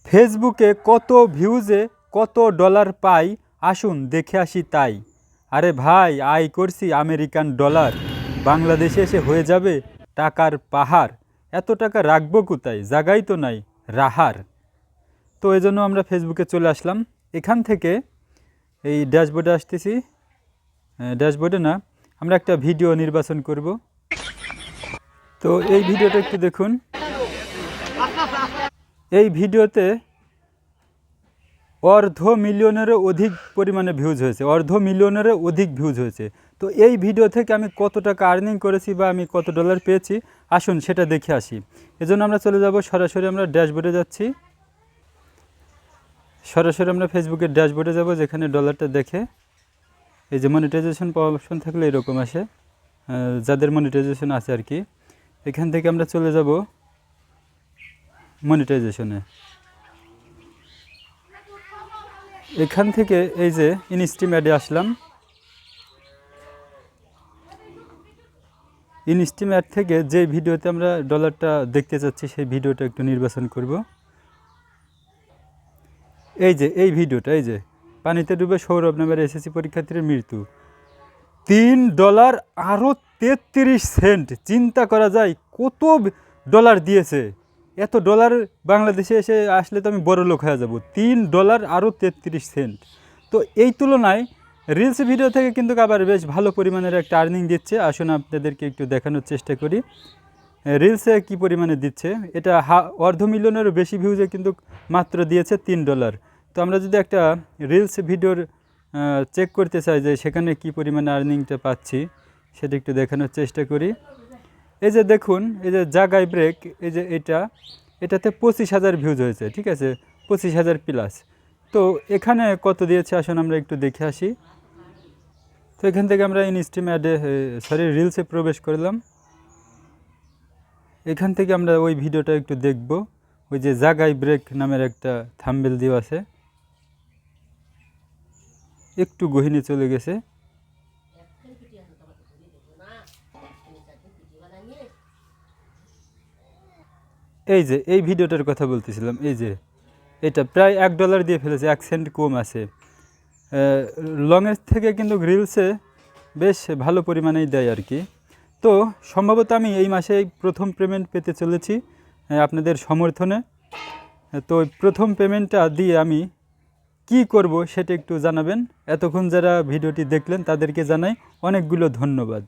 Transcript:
ফেসবুকে কত ভিউজে কত ডলার পাই, আসুন দেখে আসি তাই। আরে ভাই, আয় করছি আমেরিকান ডলার, বাংলাদেশে এসে হয়ে যাবে টাকার পাহাড়। এত টাকা রাখবো কোথায়, জায়গাই তো নাই রাহার। তো এই জন্য আমরা ফেসবুকে চলে আসলাম। এখান থেকে এই ড্যাশবোর্ডে আসতেছি, ড্যাশবোর্ডে না, আমরা একটা ভিডিও নির্বাচন করব। তো এই ভিডিওটা একটু দেখুন। এই ভিডিওতে অর্ধ মিলিয়নেরও অধিক পরিমাণে ভিউজ হয়েছে, অর্ধ মিলিয়নেরও অধিক ভিউজ হয়েছে। তো এই ভিডিও থেকে আমি কত টাকা আর্নিং করেছি বা আমি কত ডলার পেয়েছি, আসুন সেটা দেখে আসি। এজন্য আমরা চলে যাব, সরাসরি আমরা ড্যাশবোর্ডে যাচ্ছি। সরাসরি আমরা ফেসবুকের ড্যাশবোর্ডে যাব, যেখানে ডলারটা দেখে এই যে মনিটাইজেশন অপশন থাকলে এরকম আসে, যাদের মনিটাইজেশন আছে আর কি। এখান থেকে আমরা চলে যাব মনিটাইজেশনে। এখান থেকে এই যে ইনস্ট্রিম অ্যাডে আসলাম। ইনস্ট্রিম অ্যাড থেকে যে ভিডিওতে আমরা ডলারটা দেখতে চাচ্ছি সেই ভিডিওটা একটু নির্বাচন করব। এই যে এই ভিডিওটা, এই যে পানিতে ডুবে সৌরভ নামের এসএসসি পরীক্ষার্থীর মৃত্যু, $3 আরও 33 সেন্ট। চিন্তা করা যায় কত ডলার দিয়েছে। এত ডলার বাংলাদেশে এসে আসলে তো আমি বড় লোক হয়ে যাব। $3 আরও 33 সেন্ট। তো এই তুলনায় রিলস ভিডিও থেকে কিন্তু আবার বেশ ভালো পরিমাণের একটা আর্নিং দিচ্ছে। আসুন আপনাদেরকে একটু দেখানোর চেষ্টা করি রিলসে কী পরিমাণে দিচ্ছে। এটা অর্ধ মিলিয়নেরও বেশি ভিউজে কিন্তু মাত্র দিয়েছে $3। তো আমরা যদি একটা রিলস ভিডিওর চেক করতে চাই যে সেখানে কি পরিমাণে আর্নিংটা পাচ্ছি, সেটা একটু দেখানোর চেষ্টা করি। এই যে দেখুন, এই যে জাগায় ব্রেক, এই যে এটাতে 25,000 ভিউজ হয়েছে, ঠিক আছে, 25,000 প্লাস। তো এখানে কত দিয়েছে আসুন আমরা একটু দেখে আসি। তো এখান থেকে আমরা ইনস্ট্রিম অ্যাডে রিলসে প্রবেশ করলাম। এখান থেকে আমরা ওই ভিডিওটা একটু দেখব। ওই যে জাগায় ব্রেক নামের একটা থাম্বনেল দেওয়া আছে, একটু গহীনে চলে গেছে। এই যে এই ভিডিওটার কথা বলতেছিলাম, এই যে এটা প্রায় $1 দিয়ে ফেলেছে, 1 সেন্ট কম আছে। লংয়ের থেকে কিন্তু রিলসে বেশ ভালো পরিমাণেই দেয় আর কি। তো সম্ভবত আমি এই মাসে প্রথম পেমেন্ট পেতে চলেছি আপনাদের সমর্থনে। তো প্রথম পেমেন্টটা দিয়ে আমি কি করব সেটা একটু জানাবেন। এতক্ষণ যারা ভিডিওটি দেখলেন তাদেরকে জানাই অনেকগুলো ধন্যবাদ।